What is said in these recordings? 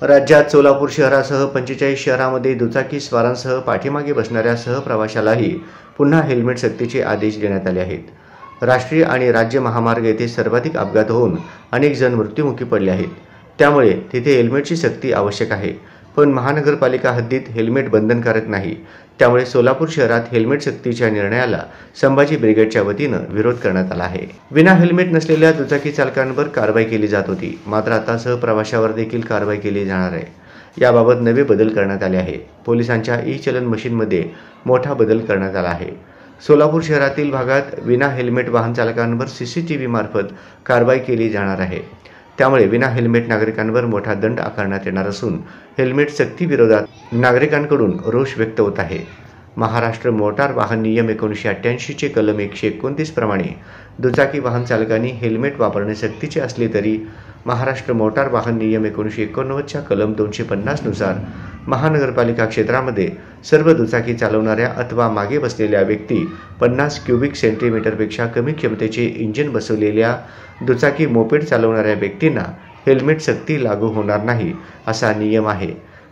राज्यात सोलापूर शहरासह 45 शहरांमध्ये दुचाकी स्वारांसह पाठीमागे बसणाऱ्या सहप्रवाशालाही पुन्हा हेल्मेट सक्तीचे आदेश देण्यात आले आहेत। राष्ट्रीय आणि राज्य महामार्ग येथे सर्वाधिक अपघात होऊन अनेक जण मृत्युमुखी पडले आहेत। त्यामुळे तिथे हेल्मेटची सक्ती आवश्यक आहे, पण महानगरपालिका हद्दीत हेल्मेट बंधनकारक नाही। त्यामुळे सोलापूर शहरात हेल्मेट सक्तीच्या निर्णयाला संभाजी ब्रिगेडच्या वतीनं विरोध करण्यात आला आहे। विना हेल्मेट नसलेल्या दुचाकी चालकांवर कारवाई केली जात होती, मात्र आता सहप्रवाशावर देखील कारवाई केली जाणार आहे। याबाबत नवे बदल करण्यात आले आहे। पोलिसांच्या ई-चलन मशीनमध्ये मोठा बदल करण्यात आला आहे। सोलापूर शहरातील भागात विना हेल्मेट वाहन चालकांवर CCTV मार्फत कारवाई केली जाणार आहे। त्यामुळे विना हेल्मेट नागरिकांवर मोठा दंड आकारण्यात येणार असून हेल्मेट सक्ती विरोधात नागरिकांकडून रोष व्यक्त होत आहे। महाराष्ट्र मोटार वाहन नियम 1988 चे कलम 129 प्रमाणे दुचाकी वाहन चालकांनी हेल्मेट वापरणे सक्तीचे असले तरी महाराष्ट्र मोटार वाहन नियम 1989 च्या कलम 250 नुसार महानगरपालिका क्षेत्रामध्ये सर्व दुचाकी चालवणाऱ्या अथवा मागे बसलेल्या व्यक्ती 50 क्युबिक सेंटीमीटरपेक्षा कमी क्षमतेचे इंजिन बसवलेल्या दुचाकी मोपेड चालवणाऱ्या व्यक्तींना हेल्मेट सक्ती लागू होणार नाही असा नियम आहे।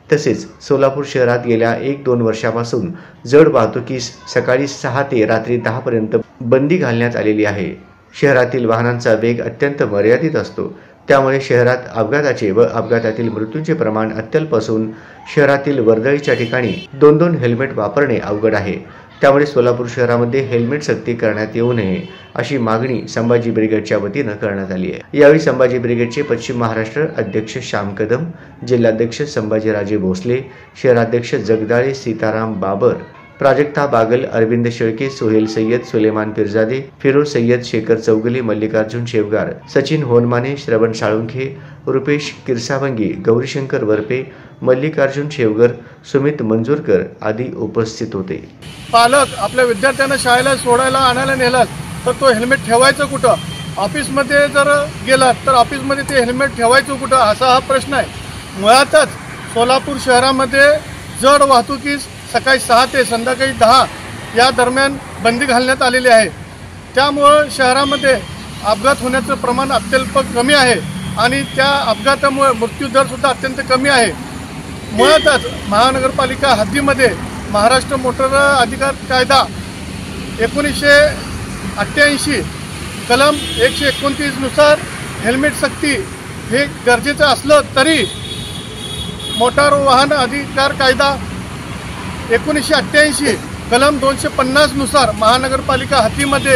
तसेच सोलापूर शहरात गेल्या 1-2 वर्षापासून जड वाहतुकीस सकाळी 6 ते रात्री 10 पर्यंत बंदी घालण्यात आलेली आहे। शहरातील वाहनांचा वेग अत्यंत मर्यादित असतो, त्यामुळे शहरात अपघाताचे व अपघातातील मृत्यूंचे प्रमाण अत्यल्प असून शहरातील वर्दळीच्या ठिकाणी 2-2 हेल्मेट वापरणे अवघड आहे। त्यामुळे सोलापूर शहरामध्ये हेल्मेट सक्ती करण्यात येऊ नये अशी मागणी संभाजी ब्रिगेडच्या वतीनं करण्यात आली आहे। यावेळी संभाजी ब्रिगेडचे पश्चिम महाराष्ट्र अध्यक्ष श्याम कदम, जिल्हाध्यक्ष संभाजीराजे भोसले, शहराध्यक्ष जगदाळे सीताराम बाबर, प्राजक्ता बागल, अरविंद शेळके, सोहेल सय्यद, सुलेमान पिरजादे, फिरोज सय्यद, शेखर चौगले, मल्लिकार्जुन शेवगार, सचिन होनमाने, श्रवण साळुंखे, रुपेश किरसावंगी, गौरीशंकर वरपे, मल्लिकार्जुन शेवगर, सुमित मंजूरकर आदी उपस्थित होते। पालक आपल्या विद्यार्थ्यांना शाळेला सोडायला आणायला नेलात तर तो हेल्मेट ठेवायचं कुठं? ऑफिसमध्ये जर गेलात तर ऑफिसमध्ये ते हेल्मेट ठेवायचं कुठं असा हा प्रश्न आहे। मुळातच सोलापूर शहरामध्ये जड वाहतुकीस सकाळी 6 ते संध्याकाळी 10 या दरम्यान बंदी घालण्यात आलेली आहे। त्यामुळे शहरामध्ये अपघात होण्याचं प्रमाण अत्यल्प कमी आहे आणि त्या अपघातामुळे मृत्यूदर सुद्धा अत्यंत कमी आहे। मुळातच महानगरपालिका हद्दीमध्ये महाराष्ट्र मोटर अधिकार कायदा 1988 कलम 129 नुसार हेल्मेट सक्ती हे गरजेचं असलं तरी मोटार वाहन अधिकार कायदा 1988 कलम 250 नुसार महानगरपालिका हद्दीमध्ये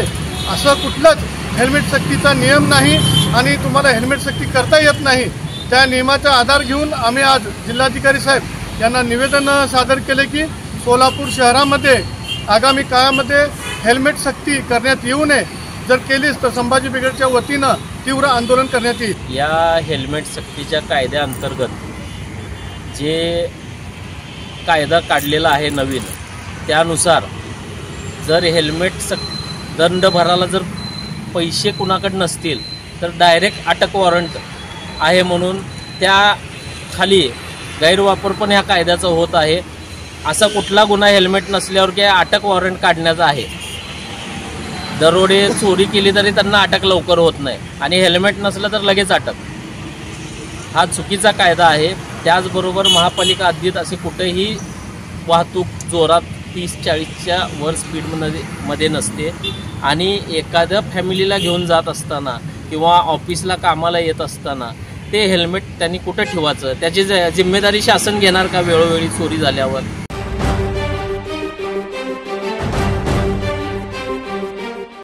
असं कुठलंच हेल्मेट सक्तीचा नियम नाही आणि तुम्हाला हेल्मेट सक्ती करता येत नाही। त्या नियमाचा आधार घेऊन आम्ही आज जिल्हाधिकारी साहेब यांना निवेदन सादर केले की सोलापूर शहरामध्ये आगामी काळामध्ये हेल्मेट सक्ती करण्यात येऊ नये, जर केलीच तर संभाजी ब्रिगेडच्या वतीनं तीव्र आंदोलन करण्यात येईल। या हेल्मेट सक्तीच्या कायद्याअंतर्गत जे कायदा काढलेला आहे नवीन, त्यानुसार जर हेल्मेट दंड भरायला जर पैसे कुणाकडे नसतील तर डायरेक्ट अटक वॉरंट आहे, म्हणून त्या खाली गैरवापर पण ह्या कायद्याचा होत आहे। असा कुठला गुन्हा हेल्मेट नसल्यावर की अटक वॉरंट काढण्याचा आहे। दरोडे चोरी केली तरी त्यांना अटक लवकर होत नाही आणि हेल्मेट नसलं तर लगेच अटक, हा चुकीचा कायदा आहे। त्याचबरोबर महापालिका हद्दीत असे कुठेही वाहतूक जोरात 30-40च्या वर स्पीडमध्ये नसते आणि एखाद्या फॅमिलीला घेऊन जात असताना किंवा ऑफिसला कामाला येत असताना ते हेल्मेट त्यांनी कुठं ठेवायचं, त्याची जिम्मेदारी शासन घेणार का वेळोवेळी चोरी झाल्यावर?